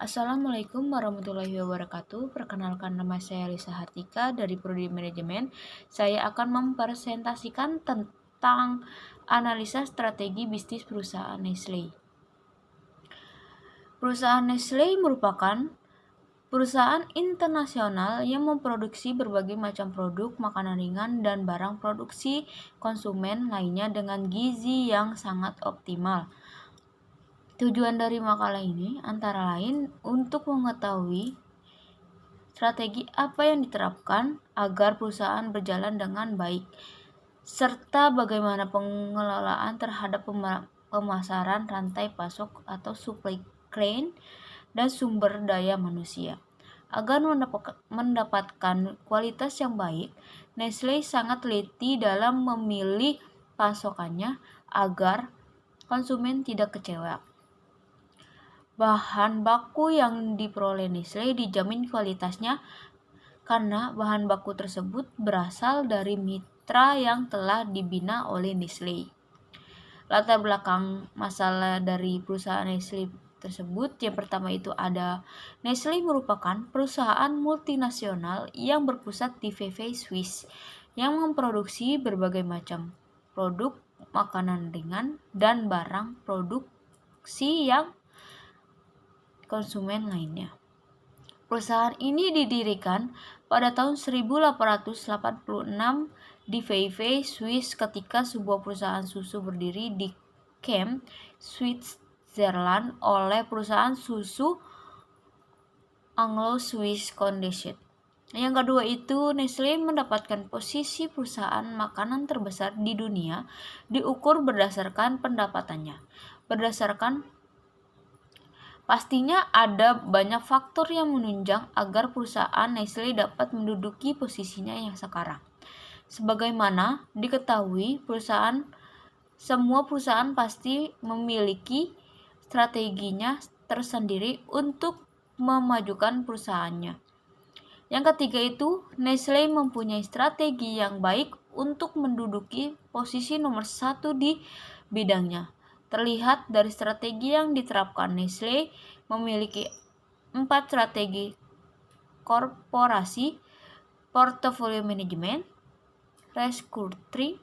Assalamualaikum warahmatullahi wabarakatuh. Perkenalkan, nama saya Lisa Hartika dari Prodi Manajemen. Saya akan mempresentasikan tentang analisa strategi bisnis perusahaan Nestle. Perusahaan Nestle merupakan perusahaan internasional yang memproduksi berbagai macam produk makanan ringan dan barang produksi konsumen lainnya dengan gizi yang sangat optimal. Tujuan dari makalah ini antara lain untuk mengetahui strategi apa yang diterapkan agar perusahaan berjalan dengan baik, serta bagaimana pengelolaan terhadap pemasaran, rantai pasok atau supply chain, dan sumber daya manusia. Agar mendapatkan kualitas yang baik, Nestle sangat teliti dalam memilih pasokannya agar konsumen tidak kecewa. Bahan baku yang diperoleh Nestle dijamin kualitasnya karena bahan baku tersebut berasal dari mitra yang telah dibina oleh Nestle. Latar belakang masalah dari perusahaan Nestle tersebut, yang pertama itu ada Nestle merupakan perusahaan multinasional yang berpusat di Vevey, Swiss, yang memproduksi berbagai macam produk makanan ringan dan barang produksi yang konsumen lainnya. Perusahaan ini didirikan pada tahun 1886 di Vevey, Swiss ketika sebuah perusahaan susu berdiri di Cham, Switzerland oleh perusahaan susu Anglo-Swiss Foundation. Yang kedua itu, Nestle mendapatkan posisi perusahaan makanan terbesar di dunia diukur berdasarkan pendapatannya. Pastinya ada banyak faktor yang menunjang agar perusahaan Nestle dapat menduduki posisinya yang sekarang. Sebagaimana diketahui, semua perusahaan pasti memiliki strateginya tersendiri untuk memajukan perusahaannya. Yang ketiga itu, Nestle mempunyai strategi yang baik untuk menduduki posisi nomor 1 di bidangnya. Terlihat dari strategi yang diterapkan. Nestle memiliki 4 strategi korporasi: portfolio management, restructuring,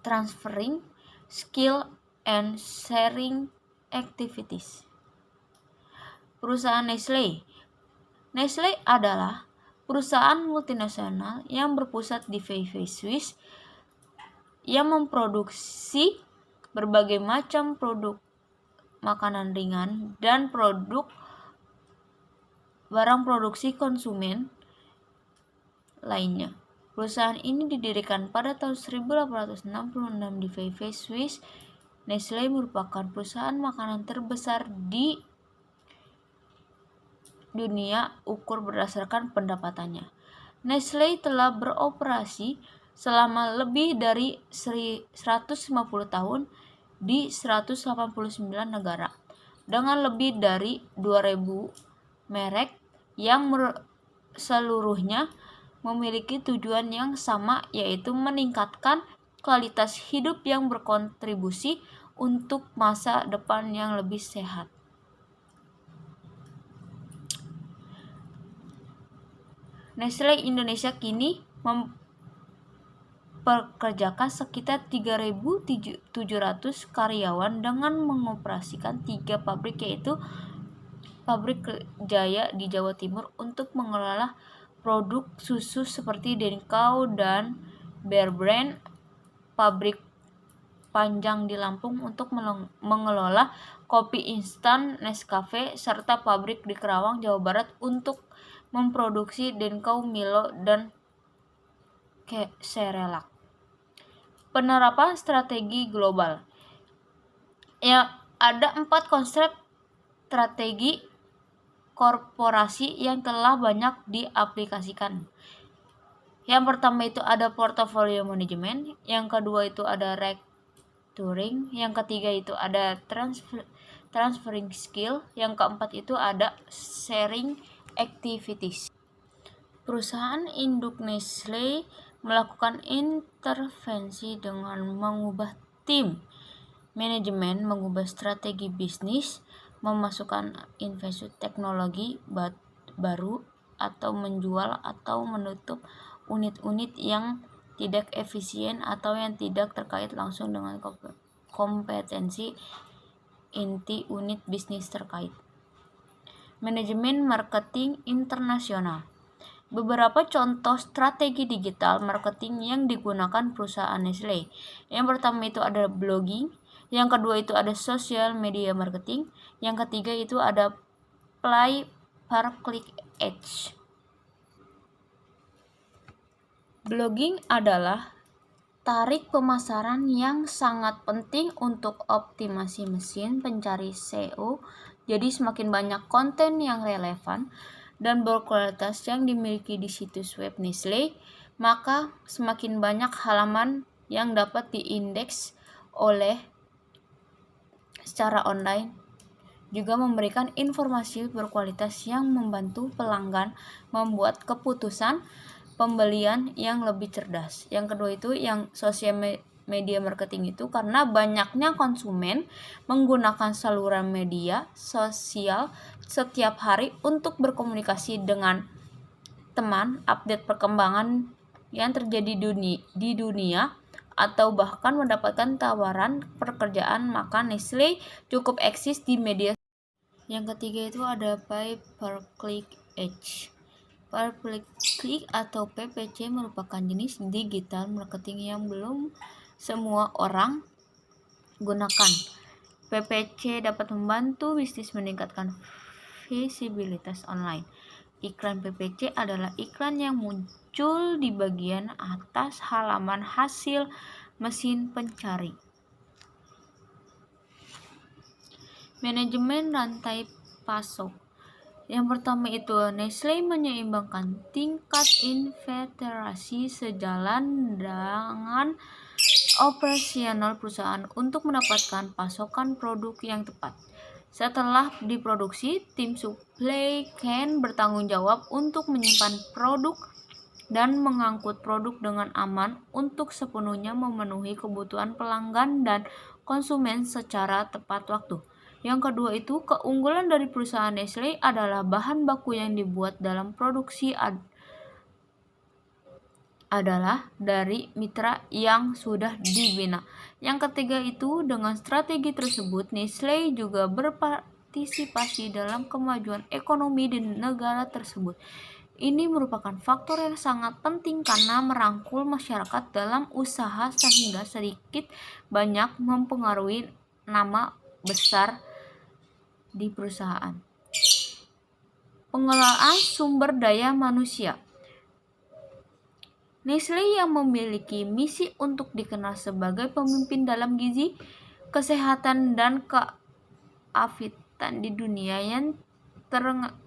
transferring, skill, and sharing activities. Perusahaan Nestle adalah perusahaan multinasional yang berpusat di Vevey, Swiss, yang memproduksi berbagai macam produk makanan ringan dan barang produksi konsumen lainnya. Perusahaan ini didirikan pada tahun 1866 di Vevey, Swiss. Nestle merupakan perusahaan makanan terbesar di dunia ukur berdasarkan pendapatannya. Nestle telah beroperasi selama lebih dari 150 tahun di 189 negara dengan lebih dari 2000 merek yang seluruhnya memiliki tujuan yang sama, yaitu meningkatkan kualitas hidup yang berkontribusi untuk masa depan yang lebih sehat. Nestle Indonesia kini mempekerjakan sekitar 3.700 karyawan dengan mengoperasikan 3 pabrik, yaitu Pabrik Jaya di Jawa Timur untuk mengelola produk susu seperti Denkau dan Bear Brand, Pabrik Panjang di Lampung untuk mengelola kopi instan Nescafe, serta pabrik di Kerawang, Jawa Barat untuk memproduksi Denkau, Milo, dan Cerelac. Penerapan strategi global. Ya, ada 4 konsep strategi korporasi yang telah banyak diaplikasikan. Yang pertama itu ada portfolio management, yang kedua itu ada restructuring, yang ketiga itu ada transferring skill, yang keempat itu ada sharing activities. Perusahaan induk Nestle melakukan intervensi dengan mengubah tim manajemen, mengubah strategi bisnis, memasukkan investasi teknologi baru, atau menjual atau menutup unit-unit yang tidak efisien atau yang tidak terkait langsung dengan kompetensi inti unit bisnis terkait. Manajemen marketing internasional. Beberapa contoh strategi digital marketing yang digunakan perusahaan Nestle. Yang pertama itu ada blogging, yang kedua itu ada social media marketing, yang ketiga itu ada pay per click ads. Blogging adalah tarik pemasaran yang sangat penting untuk optimasi mesin pencari SEO. Jadi semakin banyak konten yang relevan dan berkualitas yang dimiliki di situs web Nestle, maka semakin banyak halaman yang dapat diindeks oleh secara online. Juga memberikan informasi berkualitas yang membantu pelanggan membuat keputusan pembelian yang lebih cerdas. Yang kedua itu yang social media marketing itu karena banyaknya konsumen menggunakan saluran media sosial setiap hari untuk berkomunikasi dengan teman, update perkembangan yang terjadi di dunia, atau bahkan mendapatkan tawaran pekerjaan, maka Nestle cukup eksis di media. Yang ketiga itu ada pay per click ads. Pay per click atau PPC merupakan jenis digital marketing yang belum semua orang gunakan. PPC dapat membantu bisnis meningkatkan visibilitas online. Iklan PPC adalah iklan yang muncul di bagian atas halaman hasil mesin pencari. Manajemen rantai pasok. Yang pertama itu Nestle menyeimbangkan tingkat investasi sejalan dengan operasional perusahaan untuk mendapatkan pasokan produk yang tepat. Setelah diproduksi, tim supply chain bertanggung jawab untuk menyimpan produk dan mengangkut produk dengan aman untuk sepenuhnya memenuhi kebutuhan pelanggan dan konsumen secara tepat waktu. Yang kedua itu keunggulan dari perusahaan Nestle adalah bahan baku yang dibuat dalam produksi adalah dari mitra yang sudah dibina. Yang ketiga itu dengan strategi tersebut Nestle juga berpartisipasi dalam kemajuan ekonomi di negara tersebut. Ini merupakan faktor yang sangat penting karena merangkul masyarakat dalam usaha sehingga sedikit banyak mempengaruhi nama besar di perusahaan. Pengelolaan sumber daya manusia. Nestle yang memiliki misi untuk dikenal sebagai pemimpin dalam gizi, kesehatan, dan keafitan di dunia yang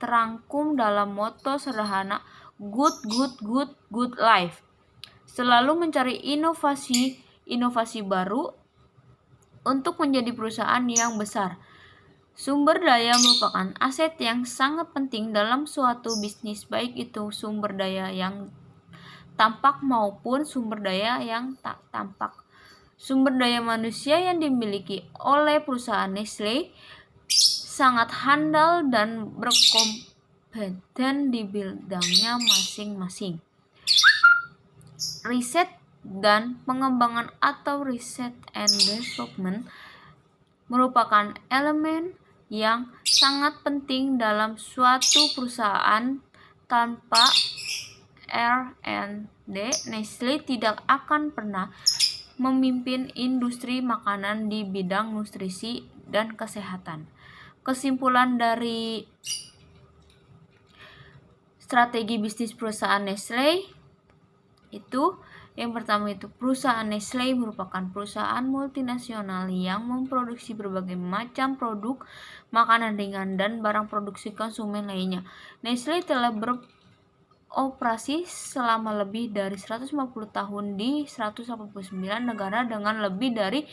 terangkum dalam moto sederhana good life. Selalu mencari inovasi baru untuk menjadi perusahaan yang besar. Sumber daya merupakan aset yang sangat penting dalam suatu bisnis, baik itu sumber daya yang tampak maupun sumber daya yang tak tampak. Sumber daya manusia yang dimiliki oleh perusahaan Nestle sangat handal dan berkompeten di bidangnya masing-masing. Riset dan pengembangan atau research and development merupakan elemen yang sangat penting dalam suatu perusahaan. Tanpa R&D, Nestle tidak akan pernah memimpin industri makanan di bidang nutrisi dan kesehatan. Kesimpulan dari strategi bisnis perusahaan Nestle itu yang pertama itu perusahaan Nestle merupakan perusahaan multinasional yang memproduksi berbagai macam produk makanan ringan dan barang produksi konsumen lainnya. Nestle telah beroperasi selama lebih dari 150 tahun di 189 negara dengan lebih dari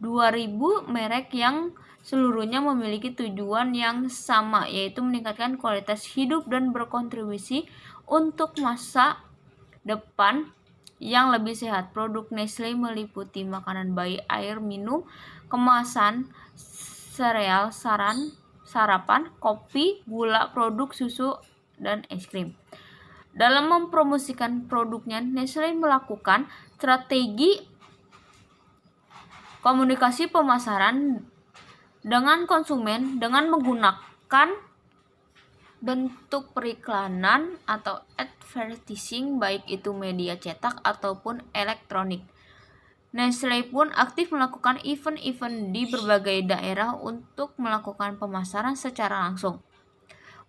2000 merek yang seluruhnya memiliki tujuan yang sama, yaitu meningkatkan kualitas hidup dan berkontribusi untuk masa depan yang lebih sehat. Produk Nestle meliputi makanan bayi, air minum, kemasan, sereal, saran, sarapan, kopi, gula, produk susu, dan es krim. Dalam mempromosikan produknya, Nestle melakukan strategi komunikasi pemasaran dengan konsumen dengan menggunakan bentuk periklanan atau advertising, baik itu media cetak ataupun elektronik. Nestle pun aktif melakukan event-event di berbagai daerah untuk melakukan pemasaran secara langsung.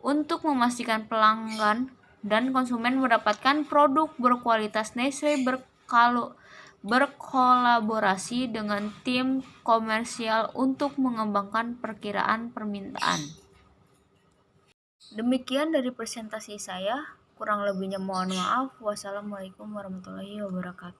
Untuk memastikan pelanggan dan konsumen mendapatkan produk berkualitas, Nestle berkolaborasi dengan tim komersial untuk mengembangkan perkiraan permintaan. Demikian dari presentasi saya, kurang lebihnya mohon maaf. Wassalamualaikum warahmatullahi wabarakatuh.